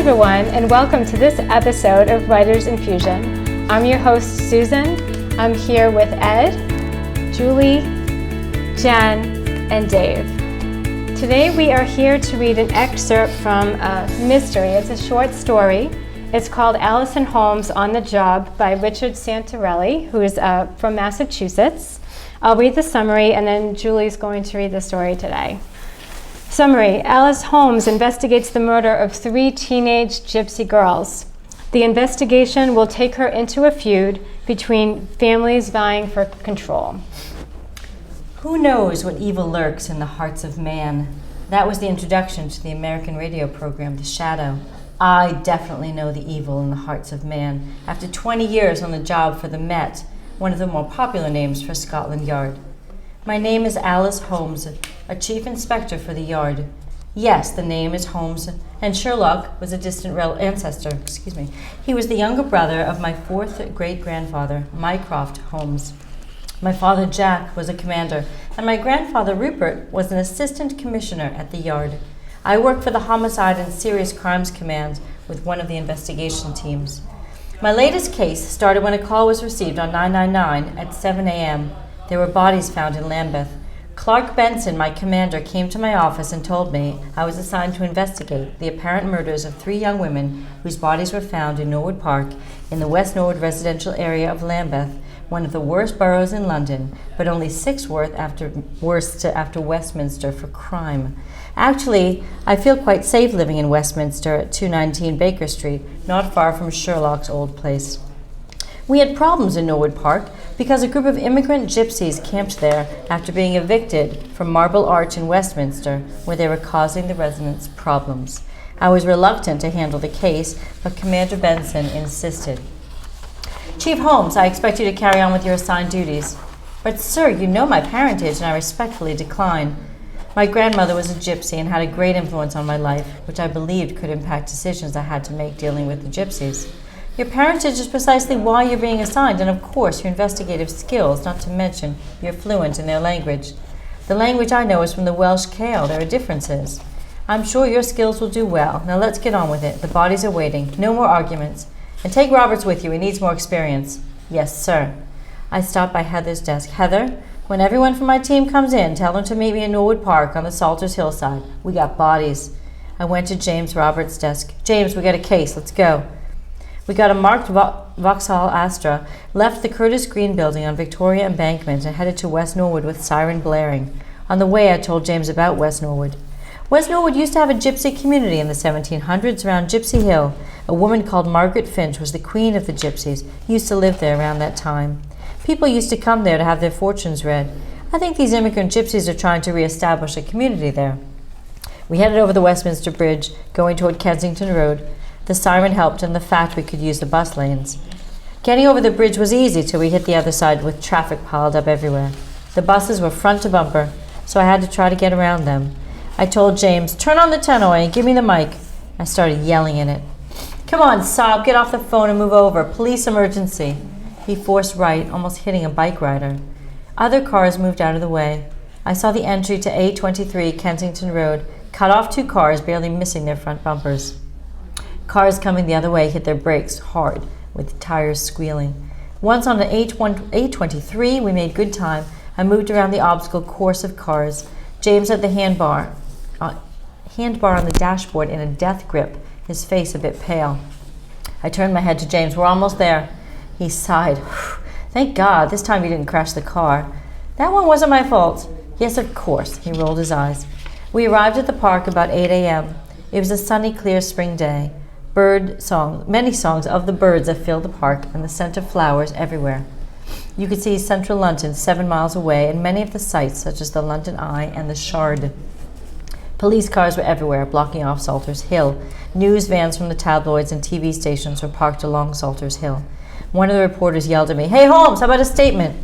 everyone, and welcome to this episode of Writers Infusion. I'm your host, Susan. I'm here with Ed, Julie, Jen, and Dave. Today we are here to read an excerpt from a mystery. It's a short story. It's called Alyson, Holmes on the Job by Richard Santarelli, who is from Massachusetts. I'll read the summary, and then Julie's going to read the story today. Summary: Alice Holmes investigates the murder of 3 teenage gypsy girls. The investigation will take her into a feud between families vying for control. Who knows what evil lurks in the hearts of man? That was the introduction to the American radio program, The Shadow. I definitely know the evil in the hearts of man after 20 years on the job for the Met, one of the more popular names for Scotland Yard. My name is Alice Holmes, a chief inspector for the yard. Yes, the name is Holmes, and Sherlock was a distant ancestor. He was the younger brother of my 4th great-grandfather, Mycroft Holmes. My father, Jack, was a commander, and my grandfather, Rupert, was an assistant commissioner at the yard. I worked for the Homicide and Serious Crimes Command with one of the investigation teams. My latest case started when a call was received on 999 at 7 a.m. There were bodies found in Lambeth. Clark Benson, my commander, came to my office and told me I was assigned to investigate the apparent murders of 3 young women whose bodies were found in Norwood Park in the West Norwood residential area of Lambeth, one of the worst boroughs in London, but only 6th worst after Westminster for crime. Actually, I feel quite safe living in Westminster at 219 Baker Street, not far from Sherlock's old place. We had problems in Norwood Park because a group of immigrant gypsies camped there after being evicted from Marble Arch in Westminster, where they were causing the residents problems. I was reluctant to handle the case, but Commander Benson insisted. Chief Holmes, I expect you to carry on with your assigned duties. But sir, you know my parentage, and I respectfully decline. My grandmother was a gypsy and had a great influence on my life, which I believed could impact decisions I had to make dealing with the gypsies. Your parentage is precisely why you're being assigned, and of course your investigative skills, not to mention you're fluent in their language. The language I know is from the Welsh Gael. There are differences. I'm sure your skills will do well. Now let's get on with it. The bodies are waiting. No more arguments. And take Roberts with you. He needs more experience. Yes, sir. I stopped by Heather's desk. Heather, when everyone from my team comes in, tell them to meet me in Norwood Park on the Salters hillside. We got bodies. I went to James Roberts' desk. James, we got a case. Let's go. We got a marked Vauxhall Astra, left the Curtis Green building on Victoria Embankment and headed to West Norwood with siren blaring. On the way, I told James about West Norwood. West Norwood used to have a gypsy community in the 1700s around Gypsy Hill. A woman called Margaret Finch was the queen of the gypsies, used to live there around that time. People used to come there to have their fortunes read. I think these immigrant gypsies are trying to reestablish a community there. We headed over the Westminster Bridge, going toward Kensington Road. The siren helped, and the fact we could use the bus lanes. Getting over the bridge was easy till we hit the other side with traffic piled up everywhere. The buses were front to bumper, so I had to try to get around them. I told James, turn on the tannoy and give me the mic. I started yelling in it. Come on, Saab, get off the phone and move over. Police emergency. He forced right, almost hitting a bike rider. Other cars moved out of the way. I saw the entry to A23 Kensington Road, cut off 2 cars, barely missing their front bumpers. Cars coming the other way hit their brakes hard, with tires squealing. Once on the A23, we made good time. I moved around the obstacle course of cars. James had the handbar on the dashboard in a death grip, his face a bit pale. I turned my head to James. We're almost there. He sighed. Thank God, this time you didn't crash the car. That one wasn't my fault. Yes, of course. He rolled his eyes. We arrived at the park about 8 a.m. It was a sunny, clear spring day. Many songs of the birds that filled the park, and the scent of flowers everywhere. You could see central London 7 miles away, and many of the sights, such as the London Eye and the Shard. Police cars were everywhere, blocking off Salters Hill. News vans from the tabloids and TV stations were parked along Salters Hill. One of the reporters yelled at me, "Hey Holmes, how about a statement?"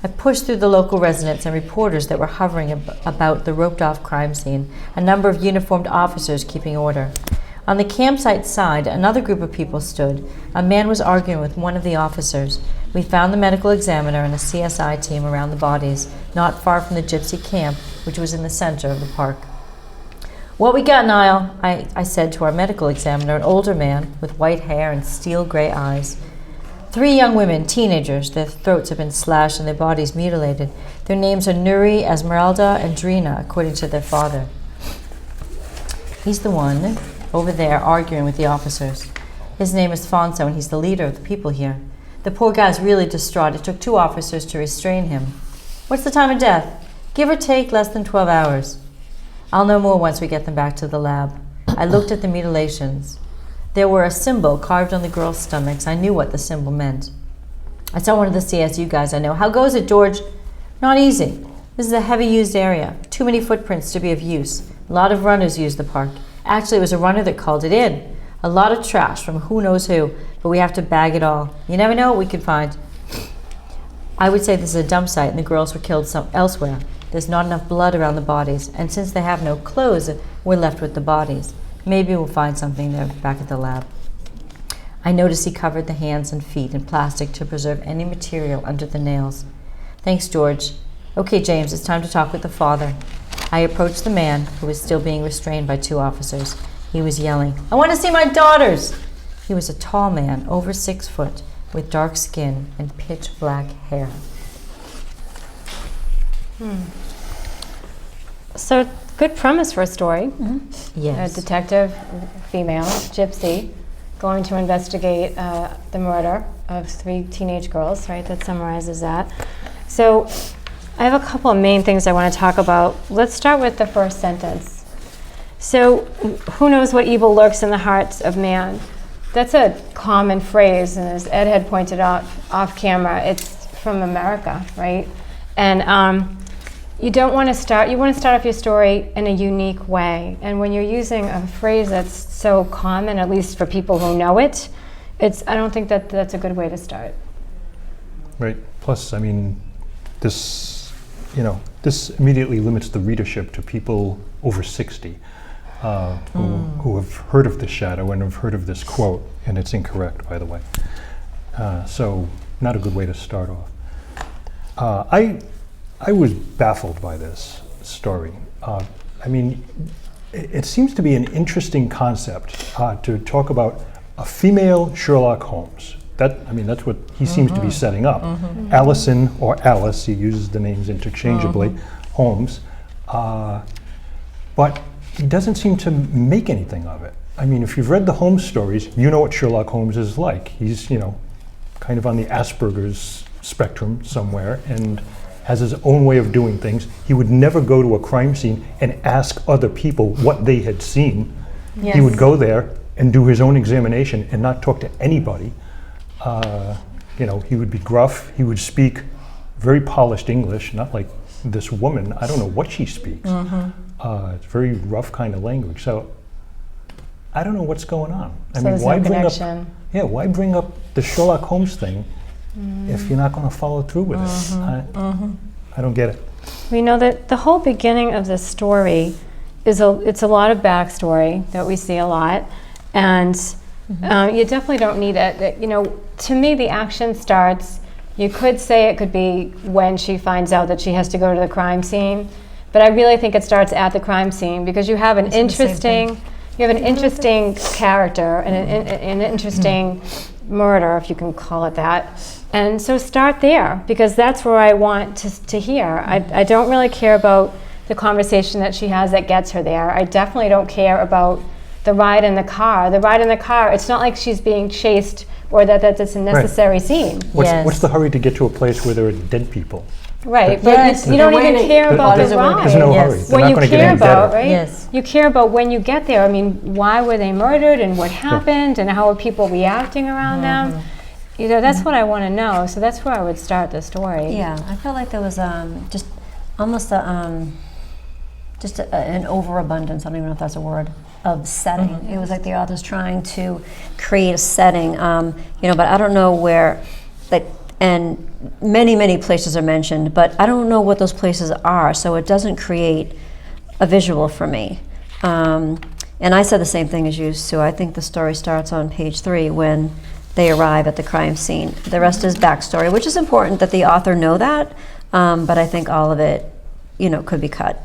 I pushed through the local residents and reporters that were hovering about the roped-off crime scene, a number of uniformed officers keeping order. On the campsite side, another group of people stood. A man was arguing with one of the officers. We found the medical examiner and a CSI team around the bodies, not far from the gypsy camp, which was in the center of the park. "What we got, Niall?" I said to our medical examiner, an older man with white hair and steel gray eyes. 3 young women, teenagers. Their throats have been slashed and their bodies mutilated. Their names are Nuri, Esmeralda, and Drina, according to their father. He's the one over there arguing with the officers. His name is Fonso, and he's the leader of the people here. The poor guy's really distraught. It took 2 officers to restrain him. What's the time of death? Give or take less than 12 hours. I'll know more once we get them back to the lab. I looked at the mutilations. There were a symbol carved on the girls' stomachs. I knew what the symbol meant. I saw one of the CSU guys I know. "How goes it, George?" "Not easy. This is a heavy used area. Too many footprints to be of use. A lot of runners use the park. Actually, it was a runner that called it in. A lot of trash from who knows who, but we have to bag it all. You never know what we could find." I would say this is a dump site and the girls were killed elsewhere. There's not enough blood around the bodies, and since they have no clothes, we're left with the bodies. Maybe we'll find something there back at the lab. I noticed he covered the hands and feet in plastic to preserve any material under the nails. "Thanks, George. Okay, James, it's time to talk with the father." I approached the man, who was still being restrained by 2 officers. He was yelling, "I want to see my daughters!" He was a tall man, over 6 foot, with dark skin and pitch black hair. So, good premise for a story. Yes. A detective, female, gypsy, going to investigate the murder of 3 teenage girls, right? That summarizes that. So, I have a couple of main things I want to talk about. Let's start with the first sentence. So, who knows what evil lurks in the hearts of man? That's a common phrase, and as Ed had pointed out off camera, it's from America, right? And you want to start off your story in a unique way. And when you're using a phrase that's so common, at least for people who know it, I don't think that's a good way to start. Right. Plus, I mean, this immediately limits the readership to people over 60 who have heard of the shadow and have heard of this quote, and it's incorrect, by the way. So, not a good way to start off. I was baffled by this story. I mean, it seems to be an interesting concept to talk about a female Sherlock Holmes. That's what he seems to be setting up. Alyson, or Alice, he uses the names interchangeably, Holmes. But he doesn't seem to make anything of it. I mean, if you've read the Holmes stories, you know what Sherlock Holmes is like. He's, kind of on the Asperger's spectrum somewhere, and has his own way of doing things. He would never go to a crime scene and ask other people what they had seen. Yes. He would go there and do his own examination and not talk to anybody. He would be gruff. He would speak very polished English, not like this woman. I don't know what she speaks. It's very rough kind of language. So I don't know what's going on. Why bring up the Sherlock Holmes thing if you're not going to follow through with it? I don't get it. We know that the whole beginning of this story it's a lot of backstory that we see a lot, and you definitely don't need it. To me, the action starts. You could say it could be when she finds out that she has to go to the crime scene, but I really think it starts at the crime scene because you have an interesting character and an interesting murder, if you can call it that. And so start there, because that's where I want to hear. I don't really care about the conversation that she has that gets her there. I definitely don't care about the ride in the car. The ride in the car, it's not like she's being chased or that's a necessary scene. What's the hurry to get to a place where there are dead people? Right, but you don't even care about the ride. There's no hurry. They're not going to get any better. Right? Yes. You care about when you get there. I mean, why were they murdered and what happened and how are people reacting around them? That's what I want to know. So that's where I would start the story. Yeah, I felt like there was just almost an overabundance, I don't even know if that's a word, of setting. It was like the author's trying to create a setting, but I don't know where, and many places are mentioned, but I don't know what those places are, so it doesn't create a visual for me. And I said the same thing as you, Sue. I think the story starts on page 3 when they arrive at the crime scene. The rest is backstory, which is important that the author know that, but I think all of it, could be cut.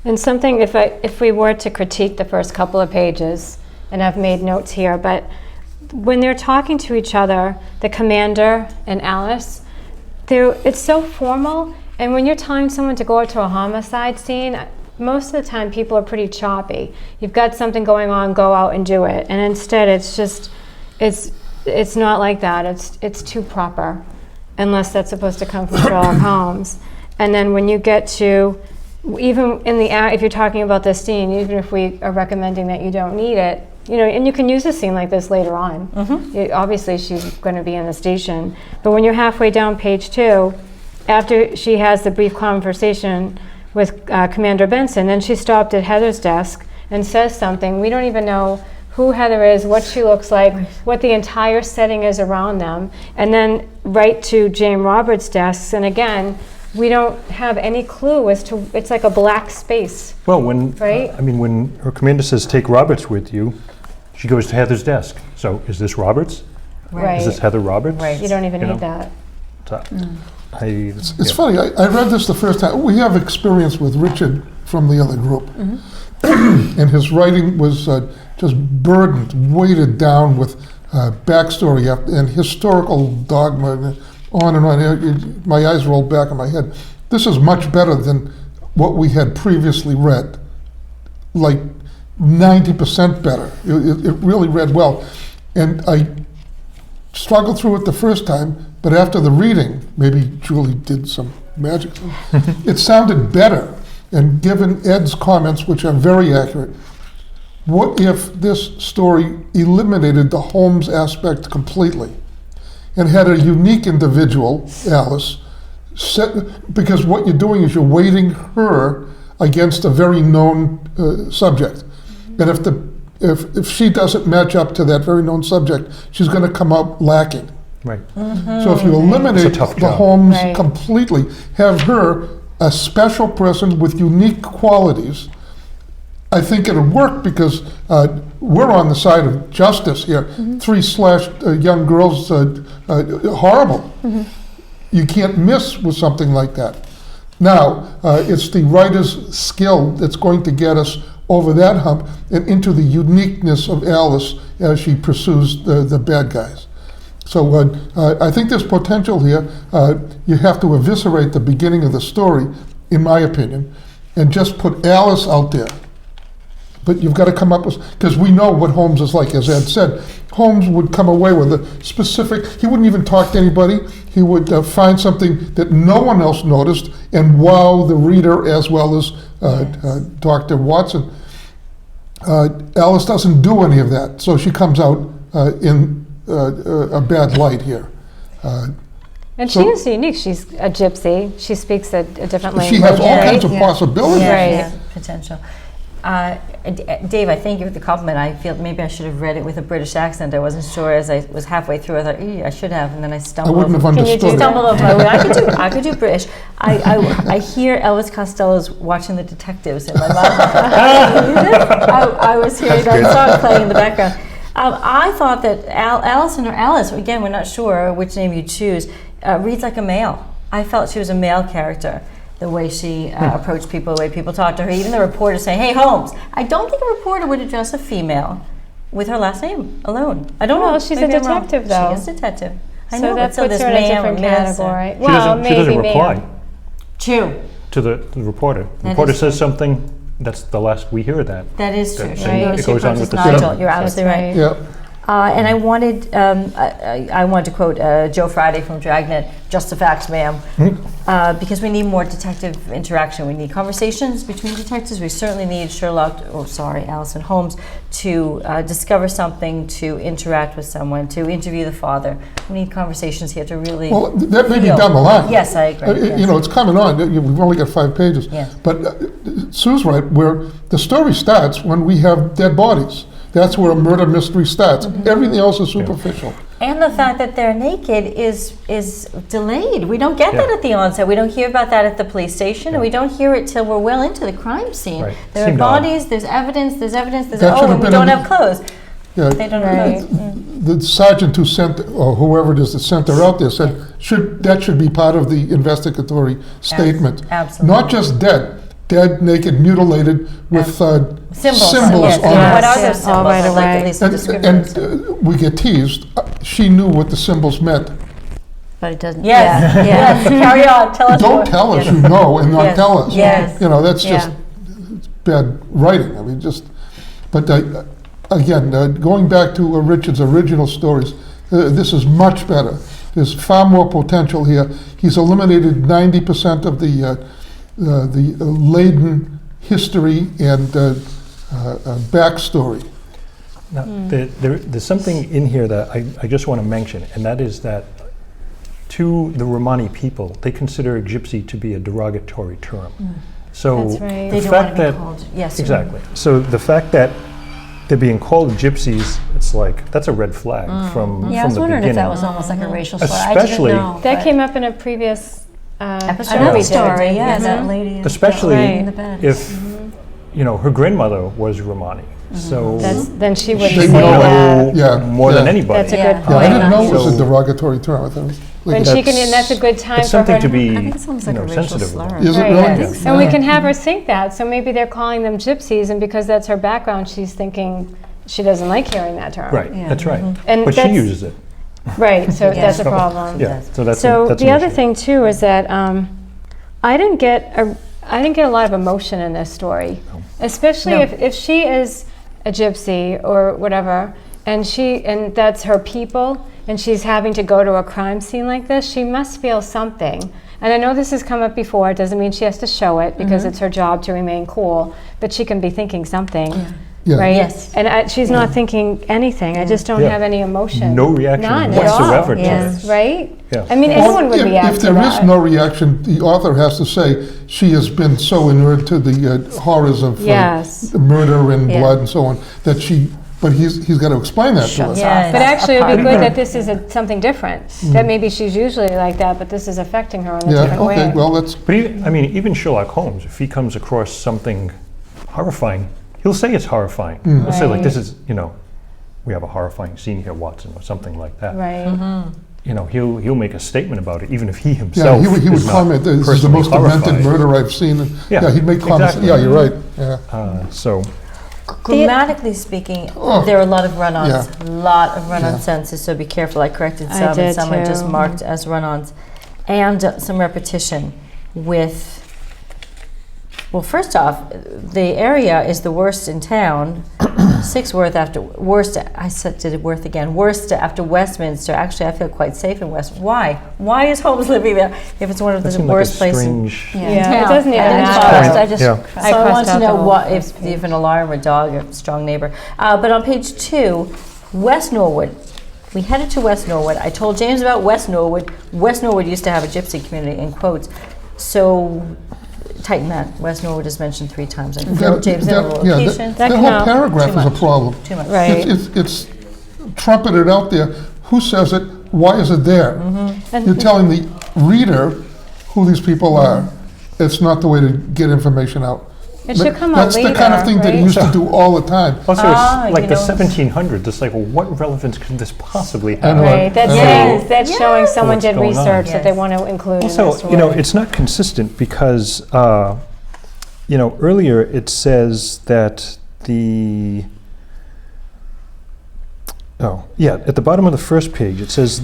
And something, if we were to critique the first couple of pages, and I've made notes here, but when they're talking to each other, the commander and Alice, it's so formal. And when you're telling someone to go out to a homicide scene, most of the time people are pretty choppy. You've got something going on, go out and do it. And instead, it's just, it's not like that. It's too proper, unless that's supposed to come from Sherlock Holmes. And then when you get to, even in the if you're talking about this scene, even if we are recommending that you don't need it, and you can use a scene like this later on. Obviously, she's going to be in the station. But when you're halfway down page 2, after she has the brief conversation with Commander Benson, then she stopped at Heather's desk and says something. We don't even know who Heather is, what she looks like, what the entire setting is around them. And then right to Jane Roberts' desk, and again, we don't have any clue as to, it's like a black space. Well, when right? When her commander says, take Roberts with you, she goes to Heather's desk. So is this Roberts? Right. Is this Heather Roberts? Right. You don't even need that. So, It's funny, I read this the first time. We have experience with Richard from the other group. And his writing was just burdened, weighted down with backstory and historical dogma, and on and on. My eyes rolled back in my head. This is much better than what we had previously read, like 90% better. It really read well. And I struggled through it the first time, but after the reading, maybe Julie did some magic, it sounded better. And given Ed's comments, which are very accurate, what if this story eliminated the Holmes aspect completely and had a unique individual, Alice, because what you're doing is you're weighting her against a very known subject. And if she doesn't match up to that very known subject, she's going to come out lacking. Right. So if you eliminate the Holmes completely, have her a special person with unique qualities, I think it'll work, because we're on the side of justice here. 3 slashed young girls, horrible. You can't miss with something like that. Now, it's the writer's skill that's going to get us over that hump and into the uniqueness of Alice as she pursues the bad guys. So I think there's potential here. You have to eviscerate the beginning of the story, in my opinion, and just put Alice out there. But you've got to come up with, because we know what Holmes is like, as Ed said. Holmes would come away with a specific, he wouldn't even talk to anybody. He would find something that no one else noticed and wow the reader as well as Dr. Watson. Alice doesn't do any of that, so she comes out in a bad light here. And she is unique. She's a gypsy. She speaks a different language. She has all kinds of possibilities. Yeah, potential. Dave, I thank you for the compliment. I feel maybe I should have read it with a British accent. I wasn't sure as I was halfway through. I thought, I should have, and then I stumbled. I wouldn't have understood. Can you stumble over my way? I could do British. I hear Elvis Costello's Watching the Detectives in my mind. I was hearing that song playing in the background. I thought that Alyson or Alice, again, we're not sure which name you choose, reads like a male. I felt she was a male character. The way she approached people, the way people talked to her, even the reporter saying, "Hey, Holmes." I don't think a reporter would address a female with her last name alone. I don't know. She's a detective, though. She is a detective. I so know, that puts her in a different category. She doesn't reply True. to the reporter. The reporter says something. That's the last we hear of that. That is true. It goes on with the Nigel. You're absolutely right. Yeah. And I wanted to quote Joe Friday from Dragnet, "Just the facts, ma'am," because we need more detective interaction. We need conversations between detectives. We certainly need Alyson Holmes to discover something, to interact with someone, to interview the father. We need conversations here to really. Well, that may be down the line. Yes, I agree. Yes. It's coming on. We've only got 5 pages. Yes. But Sue's right. Where the story starts when we have dead bodies. That's where a murder mystery starts. Everything else is superficial. And the fact that they're naked is delayed. We don't get that at the onset. We don't hear about that at the police station, and we don't hear it till we're well into the crime scene. Right. There are bodies, there's evidence, and we been don't have clothes. Yeah, They don't have clothes. the sergeant who sent, or whoever it is that sent her out there, said that should be part of the investigatory statement. Absolutely. Not just dead dead, naked, mutilated with symbols Yes. on What it. are those symbols? All right I'd like away. at least a description. And we get teased. She knew what the symbols meant. But it doesn't. Yes. Yeah. Yes. Carry on. Tell us Don't more. tell us you know and not Yes. tell us. Yes. You know, that's Yeah. just bad writing. I mean, just, but again, going back to Richard's original stories, this is much better. There's far more potential here. He's eliminated 90% of the laden history and backstory. Now, there's something in here that I just want to mention, and that is that to the Romani people, they consider gypsy to be a derogatory term. So That's right. They the don't want fact to be that called. Yes. exactly. So the fact that they're being called gypsies, it's like that's a red flag from Yeah, I from was the wondering beginning. if that was almost like a racial slur. Especially- I didn't know. That but- came up in a previous Episode. show we Yeah. did. story, yeah, Mhm. that lady. Especially in the bed. if her grandmother was Romani, so Then she wouldn't She say she would that. know Yeah, more than yeah. anybody. That's a Yeah. good Yeah, I point. didn't know it was So- a derogatory term. I thought it was like And she can, and that's a good time It's for her. something to be I think it's almost like a racial sensitive slur. about. Is it Right. really? I think so. And we Yeah. can have her think that. So maybe they're calling them gypsies, and because that's her background, she's thinking she doesn't like hearing that term. Right, Yeah. that's right. And But she that's- uses it. Right. So Yeah. that's a problem. Yeah, so that's So that's the an other issue. thing too is that I didn't get a lot of emotion in this story, especially No. if she is a gypsy or whatever, and that's her people, and she's having to go to a crime scene like this. She must feel something. And I know this has come up before. It doesn't mean she has to show it because it's her job to remain cool, but she can be thinking something. Yeah. Right? Yes. And she's not thinking anything. I just don't Yeah. have any emotion. No reaction None whatsoever at all. to Yes. it. Right? Yeah. I mean, Well, anyone would react if to there that. is no reaction, the author has to say she has been so inured to the horrors of Yes. murder and Yeah. blood and so on that but he's got to explain that to Shuts her. Yes. But actually, it would be Apart. good that this is something different. That maybe she's usually like that, but this is affecting her in a Yeah, different okay, way. well, that's, But even Sherlock Holmes, if he comes across something horrifying, he'll say it's horrifying. He'll say like, "This is we have a horrifying scene here, Watson," or something like that. Right. He'll make a statement about it, even if he yeah, himself he would is not comment, this is the personally most demented horrified. murder I've seen. And, Yeah, he'd make comments. exactly. Yeah, you're right, yeah. So Grammatically speaking, Oh. there are a lot of run-ons. Yeah. Lot of run-on Yeah. sentences, so be careful. I corrected I some, and did some are just too. marked as run-ons. And some repetition with... Well, first off, the area is the worst in town. Worst after Westminster. Actually, I feel quite safe in West. Why? Why is Holmes living there if it's one of that the seemed like a worst places? strange. Yeah, Yeah. it doesn't even I didn't matter. follow. I just Yeah. So I want crossed to out know the whole what first if an alarm or dog, a strong neighbor. But on page 2, West Norwood. We headed to West Norwood. I told James about West Norwood. West Norwood used to have a gypsy community, in quotes. So tighten that. West Norwood is mentioned 3 times. I filled James in a little yeah, location. That that can whole help. paragraph Too is a much. problem. Too much. Right. It's trumpeted out there. Who says it? Why is it there? And- You're telling the reader who these people are. It's not the way to get information out. It should come out That's the kind of later, thing that he right? used to do all the time. Also, Ah, it's like you the know. 1700s. It's like, well, what relevance could this possibly I have? know. Right. That's Yes. that's showing someone What's did going on. research that they Yes. want to include in Also, this story. it's not consistent because, earlier it says that at the bottom of the first page it says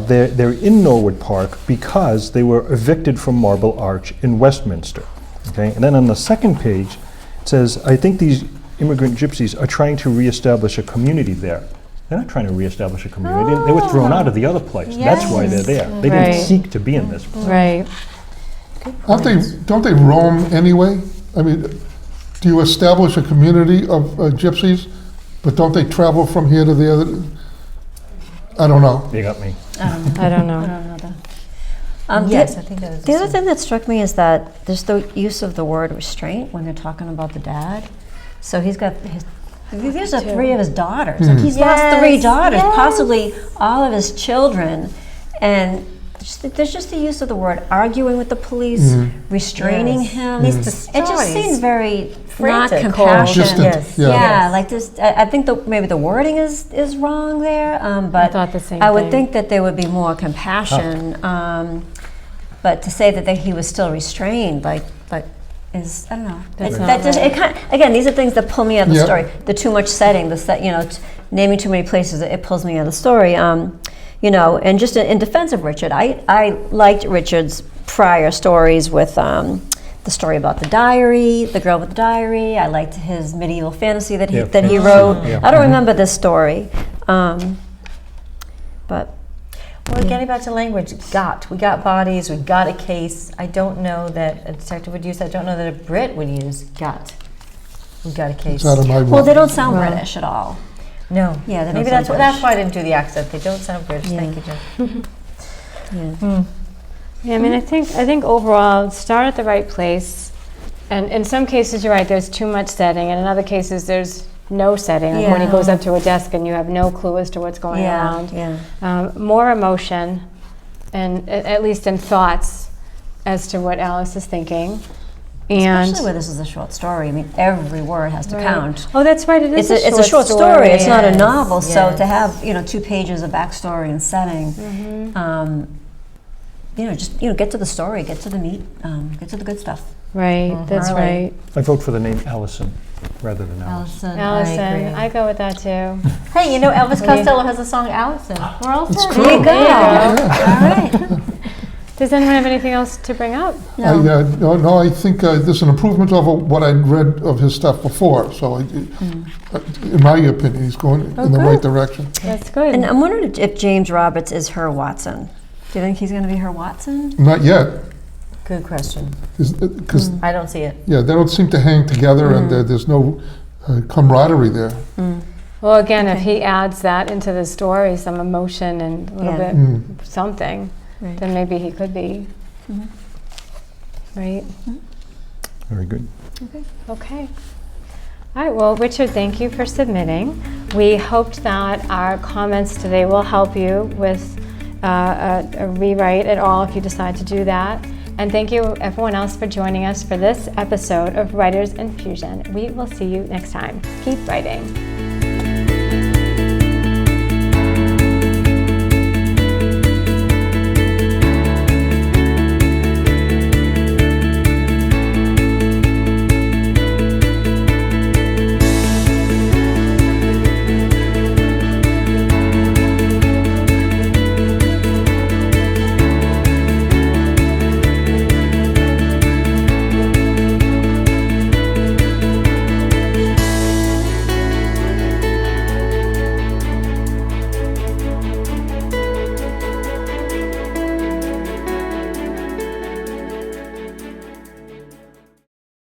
they're in Norwood Park because they were evicted from Marble Arch in Westminster. Okay, and then on the second page it says, I think these immigrant gypsies are trying to reestablish a community there. They're not trying to reestablish a community. They were thrown out of the other place. That's why they're there. They Right. didn't seek to be in this place. Right. Don't they roam anyway? I mean, do you establish a community of gypsies, but don't they travel from here to the other? I don't know. You got me. I don't know. Yes, I think that is The other thing that struck me is that there's the use of the word restraint when they're talking about the dad. So he's got these are 3 of his daughters. Like he's lost 3 Yes, daughters, yes. possibly all of his children, and there's just the use of the word arguing with the police, restraining Yes. him. These It just stories. seems very not Frantic, compassion. Distant, Yes. yeah. Yeah, like this. I think maybe the wording is wrong there, but thought the same I would thing. think that there would be more compassion. But to say that he was still restrained, like is, I don't know. That's It- not that just, right. it kind again, these are things that pull me out of the Yeah. story. The too much setting, the set, naming too many places, it pulls me out of the story. And just in defense of Richard, I liked Richard's prior stories with the story about the diary, the girl with the diary. I liked his medieval fantasy that he Yeah, that he fantasy, wrote. yeah. I don't Mhm. remember this story, but Well, getting back to language, we got bodies, we got a case. I don't know that a detective would use that. I don't know that a Brit would use got. We got a case. It's out of my well, they world. don't sound British at all. No. Yeah, they don't Maybe sound that's why I didn't do the accent. They don't sound British. Yeah. Thank you, Jen. Yeah. Yeah, I mean, I think overall, start at the right place. And in some cases, you're right, there's too much setting. And in other cases, there's no setting. Like when he Yeah. goes up to a desk and you have no clue as to what's going around. Yeah. More emotion, and at least in thoughts as to what Alice is thinking. And Especially where this is a short story. I mean, every word has to Right. count. Oh, that's right. It is It's a short story. It's not a Yes, novel. So yes. to have 2 pages of backstory and setting, just get to the story, get to the meat, get to the good stuff. Right. That's Early. right. I vote for the name Alyson rather than Alice. Alyson. Allison, I I go with that too. agree. Hey, Elvis Costello has a song, Alyson. We're all set. true. There you go. All right. Does anyone have anything else to bring up? No, I think this is an improvement over what I'd read of his stuff before. So, in my opinion, he's going in the right direction. That's good. And I'm wondering if James Roberts is her Watson. Do you think he's going to be her Watson? Not yet, Good question. because I don't see it. they don't seem to hang together, and there's no camaraderie there. Well, again, if he adds that into the story, some emotion and a little Yeah. bit something, Right. then maybe he could be. Right? Very good. Okay. All right, well, Richard, thank you for submitting. We hoped that our comments today will help you with a rewrite at all if you decide to do that. And thank you, everyone else, for joining us for this episode of Writers Infusion. We will see you next time. Keep writing.